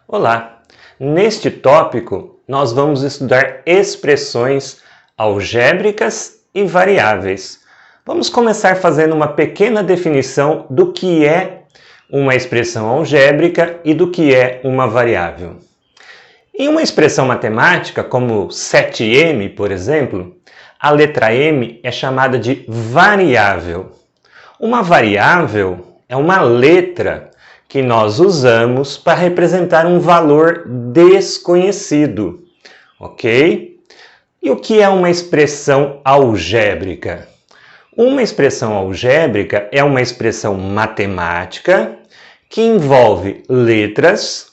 Olá! Neste tópico, nós vamos estudar expressões algébricas e variáveis. Vamos começar fazendo uma pequena definição do que é uma expressão algébrica e do que é uma variável. Em uma expressão matemática, como 7m, por exemplo, a letra m é chamada de variável. Uma variável é uma letra que nós usamos para representar um valor desconhecido, ok? E o que é uma expressão algébrica? Uma expressão algébrica é uma expressão matemática que envolve letras,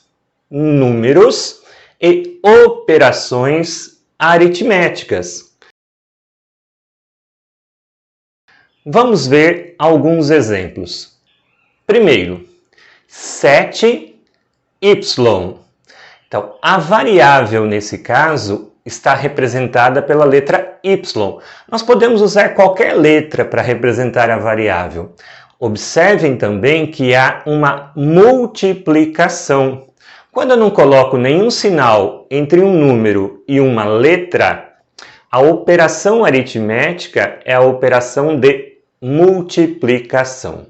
números e operações aritméticas. Vamos ver alguns exemplos. Primeiro, 7y. Então, a variável nesse caso está representada pela letra y. Nós podemos usar qualquer letra para representar a variável. Observem também que há uma multiplicação. Quando eu não coloco nenhum sinal entre um número e uma letra, a operação aritmética é a operação de multiplicação.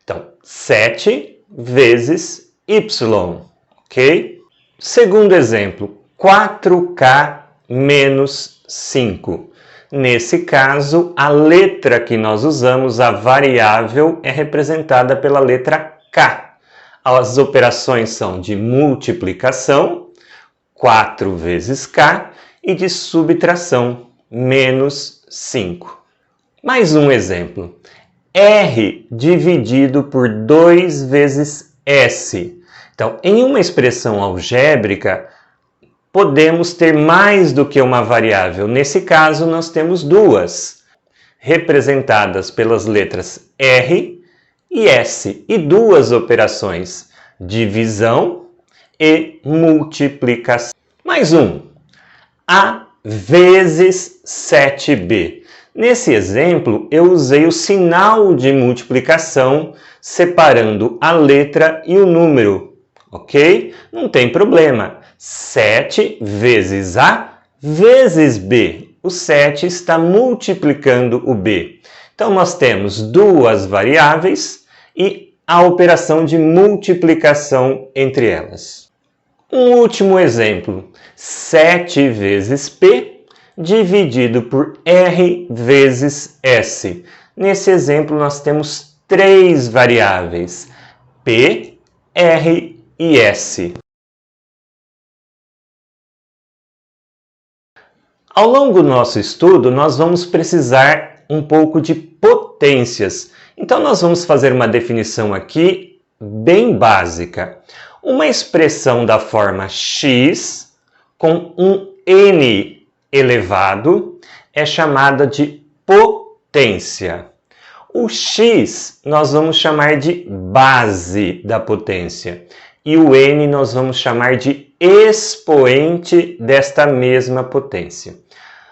Então, 7 vezes y, ok? Segundo exemplo, 4k menos 5. Nesse caso, a letra que nós usamos, a variável, é representada pela letra k. As operações são de multiplicação, 4 vezes k, e de subtração, menos 5. Mais um exemplo. R dividido por 2 vezes S. Então, em uma expressão algébrica, podemos ter mais do que uma variável. Nesse caso, nós temos duas, representadas pelas letras R e S, e duas operações, divisão e multiplicação. Mais um, A vezes 7b. Nesse exemplo, eu usei o sinal de multiplicação separando a letra e o número, ok? Não tem problema. 7 vezes A vezes B. O 7 está multiplicando o B. Então, nós temos duas variáveis e a operação de multiplicação entre elas. Um último exemplo. 7 vezes P dividido por R vezes S. Nesse exemplo, nós temos três variáveis, P, R e S. Ao longo do nosso estudo, nós vamos precisar um pouco de potências. Então, nós vamos fazer uma definição aqui bem básica. Uma expressão da forma x com um n elevado é chamada de potência. O x nós vamos chamar de base da potência e o n nós vamos chamar de expoente desta mesma potência.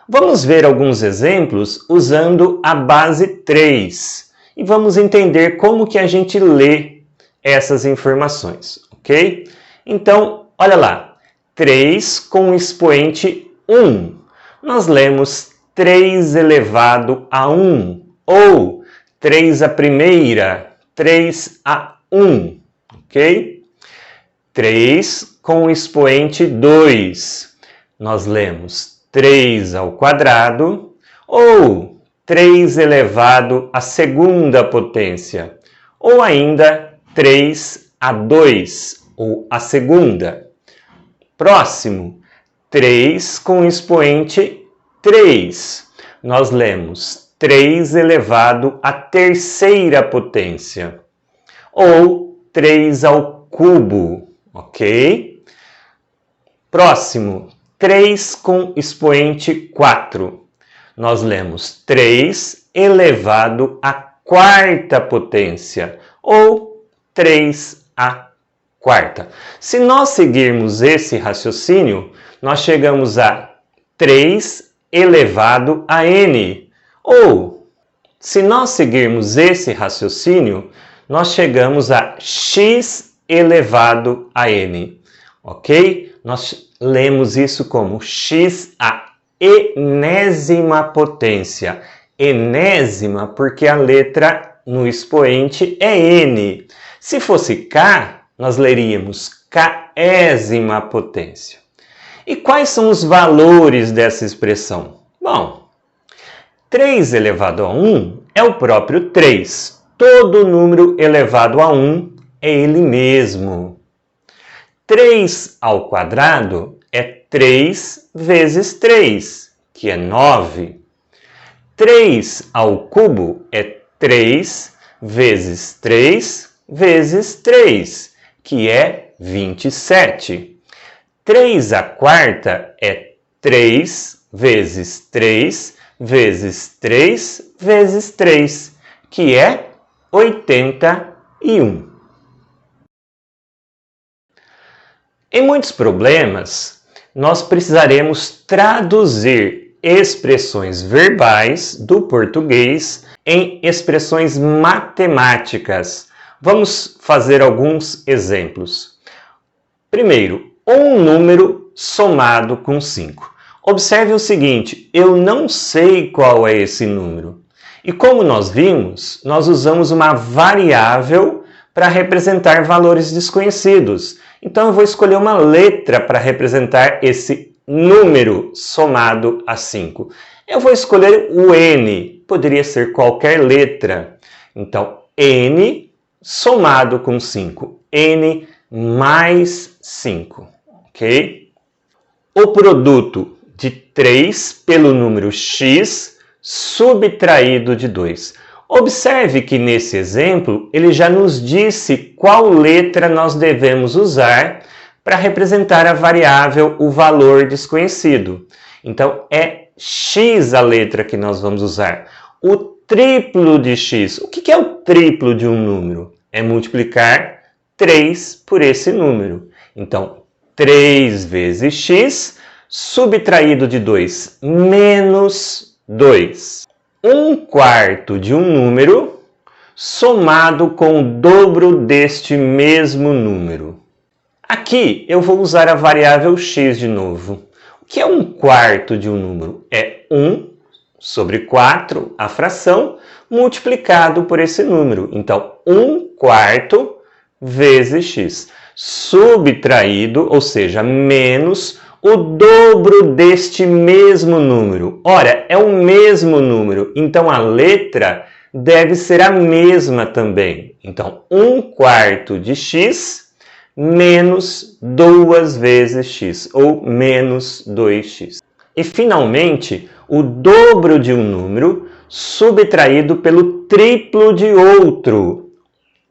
Vamos ver alguns exemplos usando a base 3 e vamos entender como que a gente lê essas informações, ok? Então, olha lá, 3 com o expoente 1. Nós lemos 3 elevado a 1, ou 3 à primeira, 3 a 1, ok? 3 com o expoente 2. Nós lemos 3 ao quadrado, ou 3 elevado à segunda potência, ou ainda 3 a 2, ou a segunda. Próximo. 3 com expoente 3. Nós lemos 3 elevado à terceira potência, ou 3 ao cubo, ok? Próximo, 3 com expoente 4. Nós lemos 3 elevado à quarta potência, ou 3 à quarta. Se nós seguirmos esse raciocínio, nós chegamos a 3 elevado a n. Ou, se nós seguirmos esse raciocínio, nós chegamos a x elevado a n. ok? Nós lemos isso como x à enésima potência. Enésima porque a letra no expoente é n. Se fosse k, nós leríamos késima potência. E quais são os valores dessa expressão? Bom, 3 elevado a 1 é o próprio 3. Todo número elevado a 1 é ele mesmo. 3 ao quadrado é 3 vezes 3, que é 9. 3 ao cubo é 3 vezes 3 vezes 3, que é 27. 3 à quarta é 3 vezes 3 vezes 3 vezes 3, que é 81. Em muitos problemas, nós precisaremos traduzir expressões verbais do português em expressões matemáticas. Vamos fazer alguns exemplos. Primeiro, um número somado com 5. Observe o seguinte, eu não sei qual é esse número. E como nós vimos, nós usamos uma variável para representar valores desconhecidos. Então eu vou escolher uma letra para representar esse número somado a 5. Eu vou escolher o n, poderia ser qualquer letra. Então, n somado com 5, n mais 5, ok? O produto de 3 pelo número x subtraído de 2. Observe que nesse exemplo ele já nos disse qual letra nós devemos usar para representar a variável, o valor desconhecido. Então é x a letra que nós vamos usar. O triplo de x. O que é o triplo de um número? É multiplicar 3 por esse número. Então 3 vezes x subtraído de 2 menos 2. 1/4 de um número somado com o dobro deste mesmo número. Aqui eu vou usar a variável x de novo. O que é 1/4 de um número? É 1 sobre 4, a fração, multiplicado por esse número. Então, 1/4 vezes x. Subtraído, ou seja, menos o dobro deste mesmo número. Ora, é o mesmo número, então a letra deve ser a mesma também. Então, 1/4 de x menos 2 vezes x, ou menos 2x. E, finalmente, o dobro de um número subtraído pelo triplo de outro.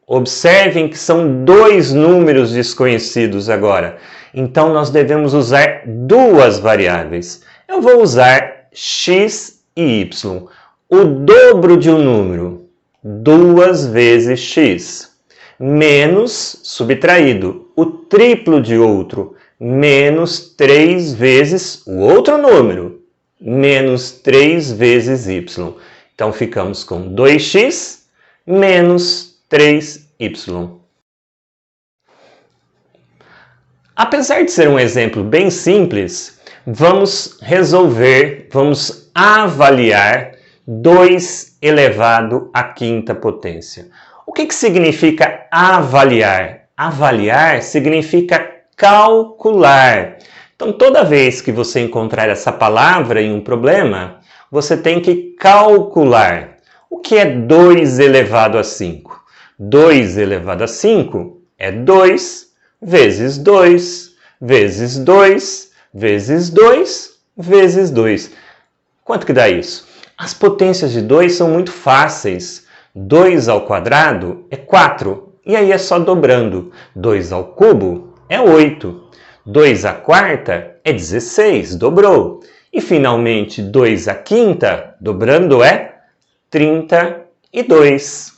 Observem que são dois números desconhecidos agora. Então, nós devemos usar duas variáveis. Eu vou usar x e y. O dobro de um número, 2 vezes x, menos, subtraído, o triplo de outro, menos 3 vezes o outro número, menos 3 vezes y. Então, ficamos com 2x menos 3y. Apesar de ser um exemplo bem simples, vamos avaliar 2 elevado à quinta potência. O que significa avaliar? Avaliar significa calcular. Então, toda vez que você encontrar essa palavra em um problema, você tem que calcular. O que é 2 elevado a 5? 2 elevado a 5 é 2 vezes 2, vezes 2, vezes 2, vezes 2. Quanto que dá isso? As potências de 2 são muito fáceis. 2 ao quadrado é 4, e aí é só dobrando. 2 ao cubo é 8. 2 à quarta é 16, dobrou. E finalmente 2 à quinta, dobrando, é 32.